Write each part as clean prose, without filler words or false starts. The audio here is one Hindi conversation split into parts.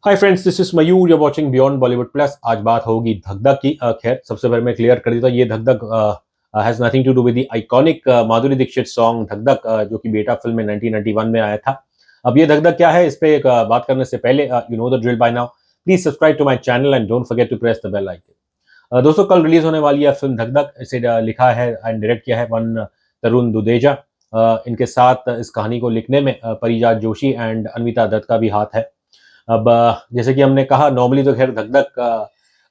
Hi friends, this is Mayur, you watching beyond Bollywood plus. आज बात होगी धक धक की। खैर, सबसे पहले मैं क्लियर कर देता हूँ, ये Dhak Dhak has nothing to do with the iconic Madhuri Dixit song Dhak Dhak, जो कि बेटा फिल्म में 1991 में आया था। अब ये धक धक क्या है, इस पे बात करने से पहले you know the drill bye now. Please subscribe to my channel and don't forget to press the bell icon. दोस्तों, कल रिलीज होने वाली है फिल्म धक धक। इसे लिखा है एंड डायरेक्ट किया है वन तरुण दुदेजा। इनके साथ इस कहानी को लिखने में परिजात जोशी एंड अन्विता दत्त का भी हाथ है। अब जैसे कि हमने कहा, नॉर्मली तो खैर धक धक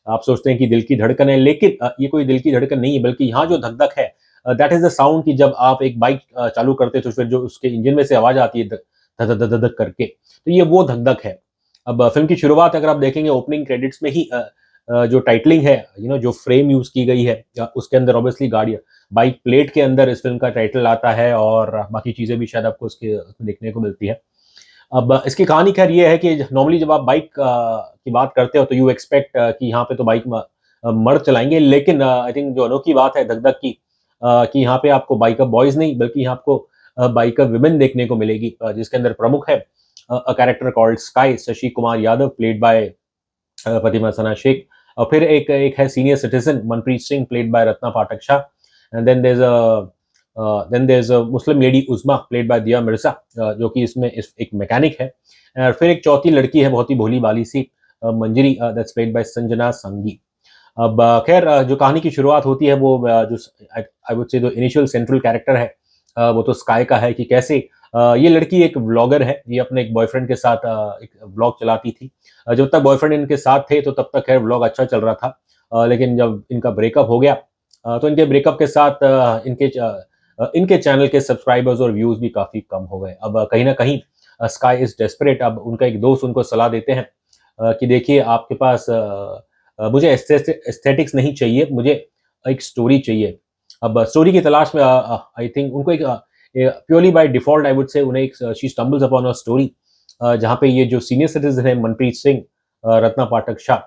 आप सोचते हैं कि दिल की धड़कन है, लेकिन ये कोई दिल की धड़कन नहीं है, बल्कि यहाँ जो धक धक है दैट इज द साउंड कि जब आप एक बाइक चालू करते हैं तो फिर जो उसके इंजन में से आवाज आती है धक धक धक धक धक करके, तो ये वो धक धक है। अब फिल्म की शुरुआत अगर आप देखेंगे, ओपनिंग क्रेडिट्स में ही जो टाइटलिंग है, जो फ्रेम यूज की गई है, उसके अंदर ऑब्वियसली गाड़ी बाइक प्लेट के अंदर इस फिल्म का टाइटल आता है, और बाकी चीजें भी शायद आपको उसके देखने को मिलती है। अब इसकी कहानी खैर ये है कि नॉर्मली जब आप बाइक की बात करते हो तो यू एक्सपेक्ट कि यहाँ पे तो बाइक मर्द चलाएंगे, लेकिन आई थिंक जो अनोखी बात है धक धक की, कि यहाँ पे आपको बाइकर बॉयज नहीं बल्कि यहाँ आपको बाइकर विमेन देखने को मिलेगी, जिसके अंदर प्रमुख है a character called Sky, Shashi Kumar Yadav played by Fatima Sana Shaikh. और फिर एक एक है senior citizen Manpreet Singh played by Ratna Pathak Shah. And then there is a Muslim lady Uzma played by Dia Mirza, जो कि इसमें एक मैकेनिक है। और फिर एक चौथी लड़की है, बहुत ही भोली भाली सी, मंजरी, दैट्स प्लेड बाय संजना संगी। अब खैर, जो कहानी की शुरुआत होती है वो जो आई वुड से जो इनिशियल सेंट्रल कैरेक्टर है, वो तो स्काई का है कि कैसे ये लड़की एक व्लॉगर है। ये अपने एक बॉयफ्रेंड के साथ एक व्लॉग चलाती थी। जब तक बॉयफ्रेंड इनके साथ थे तो तब तक खैर व्लॉग अच्छा चल रहा था, लेकिन जब इनका ब्रेकअप हो गया तो इनके ब्रेकअप के साथ इनके चैनल के सब्सक्राइबर्स और व्यूज भी काफी कम हो गए। अब कहीं ना कहीं स्काई इज डेस्परेट। अब उनका एक दोस्त उनको सलाह देते हैं कि देखिए, आपके पास मुझे एस्थेटिक्स नहीं चाहिए, मुझे एक स्टोरी चाहिए। अब स्टोरी की तलाश में आई थिंक उनको एक purely by default I would से उन्हें एक she stumbles upon a story, जहाँ पे ये जो सीनियर सिटीजन है मनप्रीत सिंह, रत्ना पाठक शाह।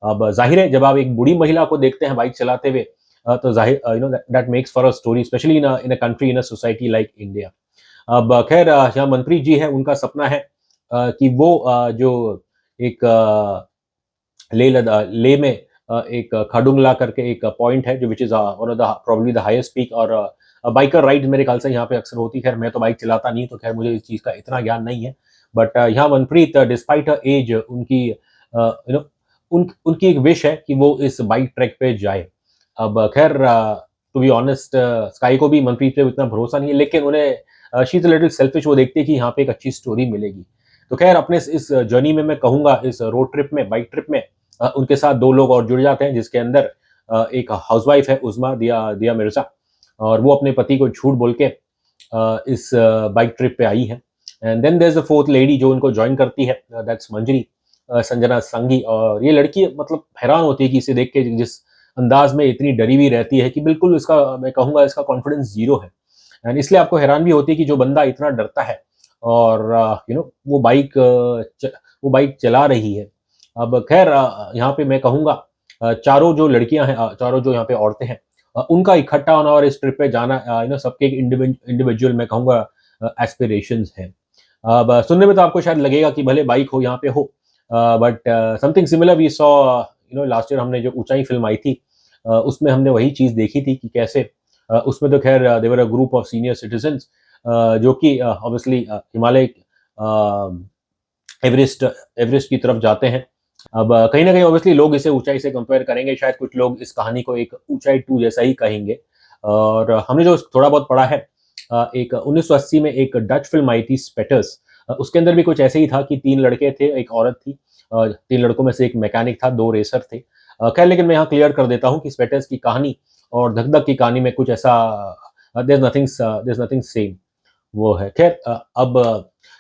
अब जाहिर है, जब आप एक बूढ़ी महिला को देखते हैं बाइक चलाते हुए, तो जाहिर that makes for a story, specially in a country, in a society like India. अब खैर, यहाँ मनप्रीत जी है, उनका सपना है कि वो जो एक ले में एक खाडुंगला करके एक पॉइंट है, जो which is one of the probably the highest peak, और बाइकर राइड मेरे ख्याल से यहाँ पे अक्सर होती है। खैर, मैं तो बाइक चलाता नहीं, तो खैर मुझे इस चीज़ का इतना ज्ञान नहीं है। बट यहाँ मनप्रीत, डिस्पाइट हर एज, उनकी उनकी एक विश है कि वो इस बाइक ट्रैक पे जाए। अब खैर, टू बी ऑनेस्ट, स्काई को भी मनप्रीत पे उतना भरोसा नहीं है, लेकिन उन्हें she is a little selfish. वो देखती है कि यहाँ पे एक अच्छी स्टोरी मिलेगी। तो खैर, अपने इस जर्नी में मैं कहूँगा, इस रोड ट्रिप में, बाइक ट्रिप में, उनके साथ दो लोग और जुड़ जाते हैं, जिसके अंदर एक हाउसवाइफ है उस्मा, दिया दिया मिर्जा, और वो अपने पति को झूठ बोल के इस बाइक ट्रिप पे आई है। And then there is a fourth lady जो उनको ज्वाइन करती है, दैट्स मंजरी, संजना संगी। और ये लड़की मतलब हैरान होती है कि इसे देख के, जिस अंदाज में इतनी डरी हुई रहती है कि बिल्कुल इसका, मैं कहूँगा, इसका कॉन्फिडेंस जीरो है। एंड इसलिए आपको हैरान भी होती है कि जो बंदा इतना डरता है और वो बाइक चला रही है। अब खैर, यहाँ पे मैं कहूँगा, चारों जो लड़कियां हैं, चारों जो यहाँ पे औरतें हैं, उनका इकट्ठा होना और इस ट्रिप पे जाना, सबके एक इंडिविजुअल, मैं कहूँगा, एस्पिरेशंस हैं। अब सुनने में तो आपको शायद लगेगा कि भले बाइक हो यहाँ पे हो, but something similar we saw, last year हमने जो ऊंचाई फिल्म आई थी, उसमें हमने वही चीज़ देखी थी कि कैसे उसमें तो खैर there're a group of senior citizens, जो कि ऑब्वियसली हिमालय, एवरेस्ट एवरेस्ट की तरफ जाते हैं। अब कहीं ना कहीं ऑब्वियसली लोग इसे ऊंचाई से कंपेयर करेंगे, शायद कुछ लोग इस कहानी को एक ऊंचाई टू जैसा ही कहेंगे। और हमने जो थोड़ा बहुत पढ़ा है, एक 1980 में एक डच फिल्म आई थी स्पेटर्स, उसके अंदर भी कुछ ऐसे ही था कि तीन लड़के थे, एक औरत थी, तीन लड़कों में से एक मैकेनिक था, दो रेसर थे। खैर, लेकिन मैं यहाँ क्लियर कर देता हूँ कि स्पेटर्स की कहानी और धक धक की कहानी में कुछ ऐसा, देयर नथिंग सेम वो है। खैर, अब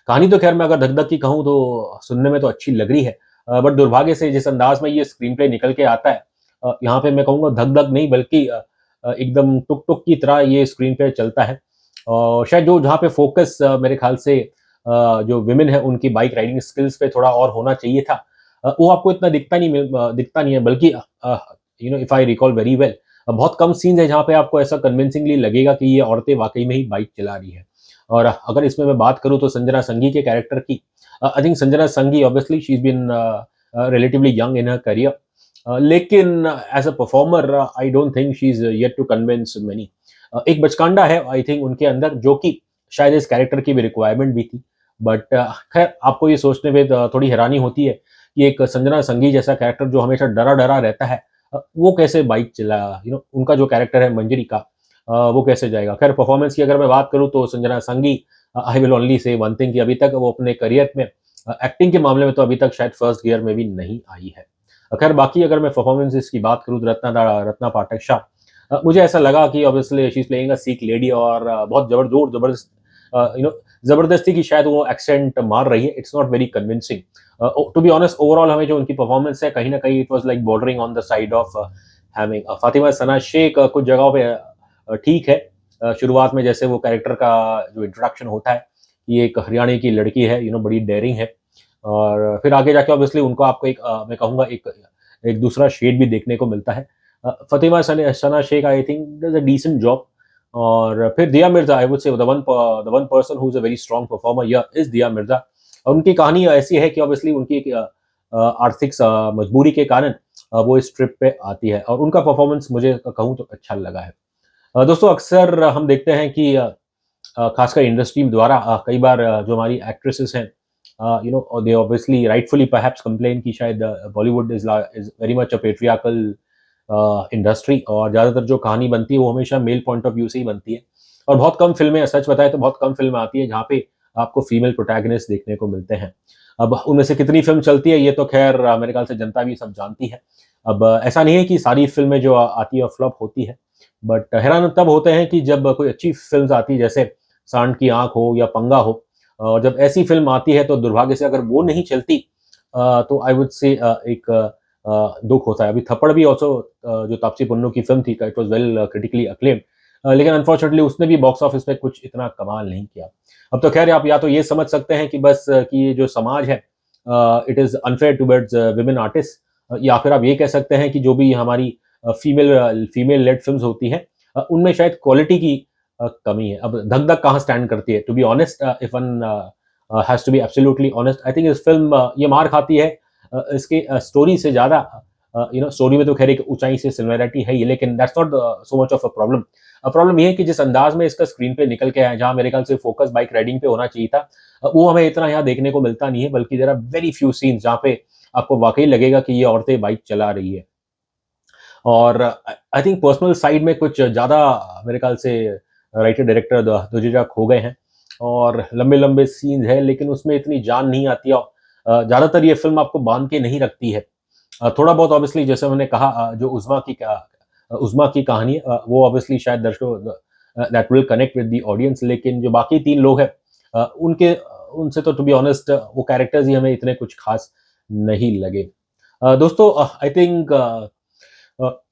कहानी तो खैर मैं अगर धक धक की कहूँ तो सुनने में तो अच्छी लग रही है, बट दुर्भाग्य से जिस अंदाज में ये स्क्रीन प्ले निकल के आता है, यहाँ पे मैं कहूँगा धक धक नहीं, बल्कि एकदम टुक टुक की तरह ये स्क्रीन प्ले चलता है। और शायद जो जहाँ पे फोकस मेरे ख्याल से जो विमेन है उनकी बाइक राइडिंग स्किल्स पे थोड़ा और होना चाहिए था, वो आपको इतना दिखता नहीं है, बल्कि if I recall very well, बहुत कम सीन्स है जहाँ पे आपको ऐसा कन्विंसिंगली लगेगा कि ये औरतें वाकई में ही बाइक चला रही है। और अगर इसमें मैं बात करूँ तो संजना संघी के कैरेक्टर की, I think Sanjana Sanghi obviously she is been relatively young in her career. लेकिन as a performer I don't think she is yet to convince many. एक बचकांडा है आई थिंक उनके अंदर, जो कि शायद इस कैरेक्टर की भी रिक्वायरमेंट भी थी. बट खैर आपको ये सोचने में थोड़ी हैरानी होती है कि एक संजना संघी जैसा कैरेक्टर जो हमेशा डरा डरा रहता है, वो कैसे बाइक चला, उनका जो कैरेक्टर है मंजरी का, वो कैसे जाएगा. खैर परफॉर्मेंस की अगर मैं बात करूं तो संजना संघी, I will only say one thing कि अभी तक वो अपने करियर में एक्टिंग के मामले में तो अभी तक शायद फर्स्ट गियर में भी नहीं आई है. खैर बाकी अगर मैं परफॉर्मेंसेस की बात करूँ तो रत्ना पाठक शाह, मुझे ऐसा लगा कि obviously she is playing a Sikh lady, और बहुत जबरदस्त जबरदस्ती की शायद वो एक्सेंट मार रही है. It's not very convincing to be honest. Overall हमें जो उनकी परफॉर्मेंस है कहीं ना कहीं it was like bordering on the side of having. Fatima Sana Shaikh कुछ जगहों पे ठीक है. शुरुआत में जैसे वो कैरेक्टर का जो इंट्रोडक्शन होता है, ये एक हरियाणा की लड़की है, बड़ी डेयरिंग है, और फिर आगे जाके ऑब्वियसली उनको आपको एक मैं कहूँगा एक एक दूसरा शेड भी देखने को मिलता है. Fatima Sana Shaikh I think does a decent job. और फिर Dia Mirza, I would say the one person who is a very strong performer या इज दिया मिर्जा. और उनकी कहानी ऐसी है कि ऑब्वियसली उनकी एक आर्थिक मजबूरी के कारण वो इस ट्रिप पे आती है, और उनका परफॉर्मेंस मुझे कहूँ तो अच्छा लगा है. दोस्तों अक्सर हम देखते हैं कि खासकर इंडस्ट्री द्वारा कई बार जो हमारी एक्ट्रेसेस हैं, दे ऑब्वियसली राइटफुली परहैप्स कंप्लेन कि शायद Bollywood is very much a patriarchal industry, और ज़्यादातर जो कहानी बनती है वो हमेशा मेल पॉइंट ऑफ व्यू से ही बनती है. और बहुत कम फिल्में, सच बताएं तो बहुत कम फिल्में आती है जहाँ पे आपको फीमेल प्रोटैगनिस्ट देखने को मिलते हैं. अब उनमें से कितनी फिल्म चलती है ये तो खैर मेरे ख्याल से जनता भी सब जानती है. अब ऐसा नहीं है कि सारी फिल्में जो आती है फ्लॉप होती है, बट हैरान तब होते हैं कि जब कोई अच्छी फिल्म आती है, जैसे सांड की आंख हो या पंगा हो. और जब ऐसी फिल्म आती है तो दुर्भाग्य से अगर वो नहीं चलती, तो आई वुड से एक दुख होता है. अभी थप्पड़ भी ऑल्सो जो तापसी पन्नू की फिल्म थी, it was well critically acclaimed, लेकिन अनफॉर्चुनेटली उसने भी बॉक्स ऑफिस पे कुछ इतना कमाल नहीं किया. अब तो खैर आप या तो ये समझ सकते हैं कि बस कि ये जो समाज है it is unfair towards women artist, या फिर आप ये कह सकते हैं कि जो भी हमारी फीमेल लेड फिल्म्स होती हैं, उनमें शायद क्वालिटी की कमी है. अब धक धक कहाँ स्टैंड करती है, to be honest, if one has to be absolutely honest, I think इस फिल्म ये मार खाती है इसके स्टोरी से ज्यादा. स्टोरी में तो खैर एक ऊंचाई से सिमिलरिटी है ही, लेकिन that's not so much of a problem. Problem ये है कि जिस अंदाज में इसका स्क्रीन पे निकल के आया, जहां मेरे ख्याल से फोकस बाइक राइडिंग पे होना चाहिए था, वो हमें इतना यहाँ देखने को मिलता नहीं है, बल्कि there are very few scenes जहाँ पे आपको वाकई लगेगा कि ये औरतें बाइक चला रही है. और आई थिंक पर्सनल साइड में कुछ ज़्यादा मेरे ख्याल से राइटर डायरेक्टर दुजेजा खो गए हैं, और लंबे लंबे सीन्स है लेकिन उसमें इतनी जान नहीं आती है. ज़्यादातर ये फिल्म आपको बांध के नहीं रखती है. थोड़ा बहुत ऑब्वियसली जैसे मैंने कहा, जो उज़्मा की कहानी है, वो ऑब्वियसली शायद दर्शकों that will connect with the audience, लेकिन जो बाकी तीन लोग हैं उनके उनसे तो टू बी ऑनेस्ट वो कैरेक्टर्स ही हमें इतने कुछ खास नहीं लगे. दोस्तों आई थिंक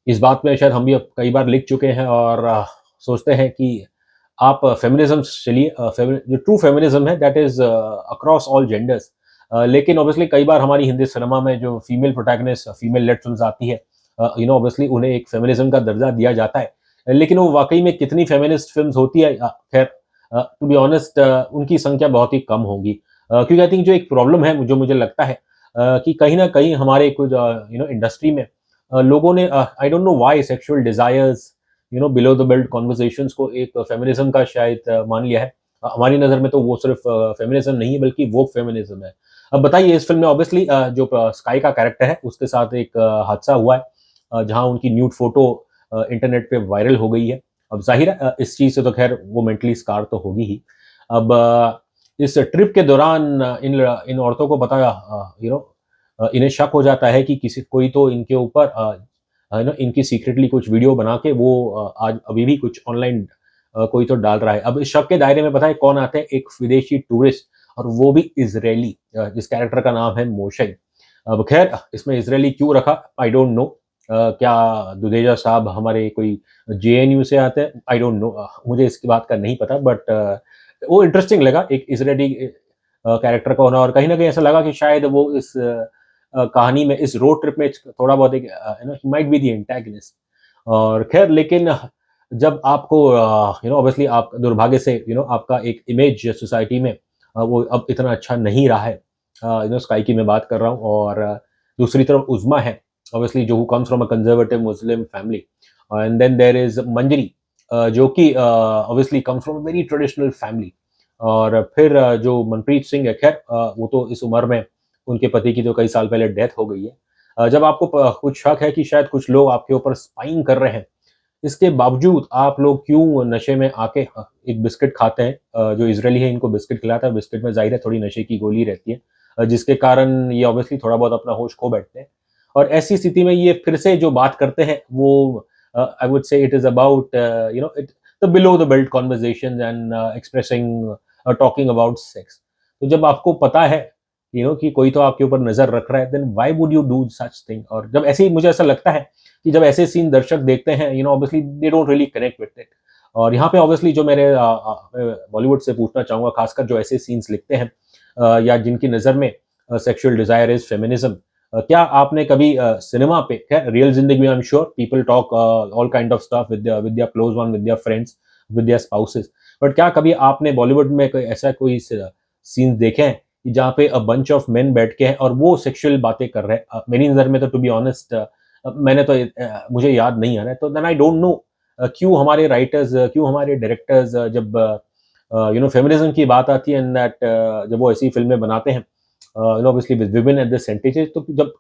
इस बात में शायद हम भी अब कई बार लिख चुके हैं, और सोचते हैं कि आप फेमिनिज्म चलिए, जो ट्रू फेमिनिज्म है that is across all genders. लेकिन ऑब्वियसली कई बार हमारी हिंदी सिनेमा में जो female protagonist female led films आती है, ऑब्वियसली उन्हें एक फेमिनिज्म का दर्जा दिया जाता है, लेकिन वो वाकई में कितनी फेमिनिस्ट फिल्म्स होती है, खैर टू बी ऑनेस्ट उनकी संख्या बहुत ही कम होगी. क्योंकि आई थिंक जो एक प्रॉब्लम है जो मुझे लगता है कि कहीं ना कहीं हमारे कुछ इंडस्ट्री में लोगों ने I don't know why sexual desires below the belt conversations को एक फेमिनिज्म का शायद मान लिया है. हमारी नज़र में तो वो सिर्फ फेमिनिज्म नहीं है बल्कि वो फेमिनिज्म है. अब बताइए इस फिल्म में ऑब्वियसली जो स्काई का कैरेक्टर है उसके साथ एक हादसा हुआ है, जहां उनकी न्यूड फोटो इंटरनेट पे वायरल हो गई है. अब जाहिर है इस चीज़ से तो खैर वो मेंटली स्कार तो होगी ही. अब इस ट्रिप के दौरान इन इन औरतों को पता इन्हें शक हो जाता है कि किसी कोई तो इनके ऊपर इनकी सीक्रेटली कुछ वीडियो बना के वो आज अभी भी कुछ ऑनलाइन कोई तो डाल रहा है. अब इस शक के दायरे में पता है कौन आते हैं, एक विदेशी टूरिस्ट, और वो भी इजरायली, जिस कैरेक्टर का नाम है मोशे. अब खैर इसमें इजरायली क्यों रखा आई डोंट नो. क्या दुधेजा साहब हमारे कोई जेएनयू से आते हैं, आई डोंट नो, मुझे इसकी बात का नहीं पता, बट वो इंटरेस्टिंग लगा एक इजरायली कैरेक्टर का होना, और कहीं ना कहीं ऐसा लगा कि शायद वो इस कहानी में, इस रोड ट्रिप में थोड़ा बहुत एक he might be the antagonist. और खैर लेकिन जब आपको ऑब्वियसली आप दुर्भाग्य से आपका एक इमेज सोसाइटी में वो अब इतना अच्छा नहीं रहा है, स्काई की मैं बात कर रहा हूँ, और दूसरी तरफ उज़्मा है, ऑब्वियसली, जो who comes from a conservative Muslim family, and then there is Manjari, जो कि obviously comes from a very traditional family. और फिर जो मनप्रीत सिंह है, खैर वो तो इस उम्र में, उनके पति की तो कई साल पहले डेथ हो गई है। जब आपको कुछ शक है कि शायद कुछ लोग आपके ऊपर स्पाइंग कर रहे हैं, इसके बावजूद आप लोग क्यों नशे में आके एक बिस्किट खाते हैं, जो इजरायली है इनको बिस्किट खिलाता है, बिस्किट में ज़ाहिर है थोड़ी नशे की गोली रहती है, जिसके कारण ये ऑब्वियसली थोड़ा बहुत अपना होश खो बैठते हैं। और ऐसी स्थिति में ये फिर से जो बात करते हैं वो, आई वुड से it is about it the below the belt conversations and expressing talking about sex. तो जब आपको पता है कि कोई तो आपके ऊपर नज़र रख रहा है, then why would you do such thing? और जब ऐसे ही मुझे ऐसा लगता है कि जब ऐसे सीन दर्शक देखते हैं, obviously they don't really connect with it. और यहाँ पे ऑब्वियसली जो मेरे बॉलीवुड से पूछना चाहूँगा, खासकर जो ऐसे सीन्स लिखते हैं, या जिनकी नज़र में सेक्सुअल डिज़ायर इज़ फेमिनिज़्म, क्या आपने कभी सिनेमा पे, खैर रियल ज़िंदगी में आई am sure people talk all kind of stuff with their close one, with their friends, with their spouses, but क्या कभी आपने बॉलीवुड में कोई ऐसा कोई सीन्स देखे हैं कि जहाँ पे अ बंच ऑफ मेन बैठ के हैं और वो सेक्सुअल बातें कर रहे हैं? मेरी नज़र में तो टू बी ऑनेस्ट, मैंने तो मुझे याद नहीं आ रहा है, तो देन आई डोंट नो क्यों हमारे राइटर्स, क्यों हमारे डायरेक्टर्स, जब फेमिनिज्म की बात आती है, एंड दैट जब वो ऐसी फिल्में बनाते हैं, obviously with women at the centre, तो जब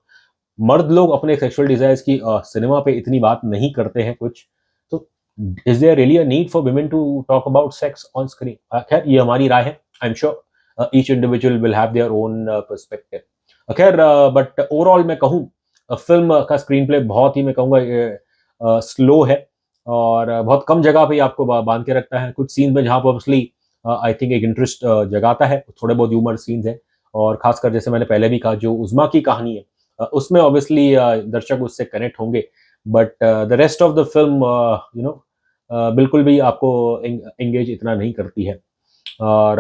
मर्द लोग अपने सेक्सुअल डिजायर्स की सिनेमा पे इतनी बात नहीं करते हैं कुछ, तो is there really a need for women to talk about sex on screen? खैर ये हमारी राय है, I am sure each individual will have their own perspective. खैर बट ओवरऑल मैं कहूँ, फिल्म का स्क्रीन प्ले बहुत ही, मैं कहूँगा, स्लो है, और बहुत कम जगह पे ही आपको बांध के रखता है। कुछ सीन में जहाँ पर ऑब्वियसली आई थिंक एक इंटरेस्ट जगाता है, थोड़े बहुत ह्यूमर सीन्स है, और खासकर जैसे मैंने पहले भी कहा, जो उज़्मा की कहानी है, उसमें ऑब्वियसली दर्शक उससे कनेक्ट होंगे, but the rest of the film बिल्कुल भी आपको एंगेज इतना नहीं करती है। और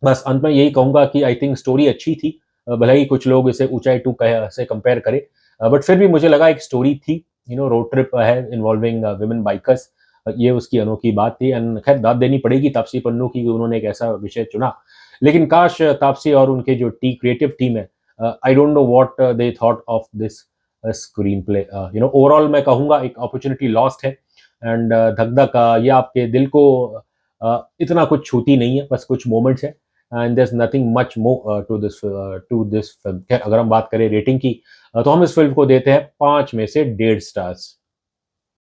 बस अंत में यही कहूँगा कि आई थिंक स्टोरी अच्छी थी, भले ही कुछ लोग इसे ऊंचाई टू से कंपेयर करें, बट फिर भी मुझे लगा एक स्टोरी थी, रोड ट्रिप है इन्वॉल्विंग विमेन बाइकर्स, ये उसकी अनोखी बात थी। एंड खैर दाद देनी पड़ेगी तापसी पन्नू की कि उन्होंने एक ऐसा विषय चुना, लेकिन काश तापसी और उनके जो क्रिएटिव टीम है, I don't know what they thought of this screen play. Overall मैं कहूँगा एक अपॉर्चुनिटी लॉस्ट है, एंड धक धक ये आपके दिल को इतना कुछ छूती नहीं है, बस कुछ मोमेंट्स है, and there is nothing much more to this film. खैर अगर हम बात करें रेटिंग की, तो हम इस फिल्म को देते हैं 5 में से 1.5 स्टार्स।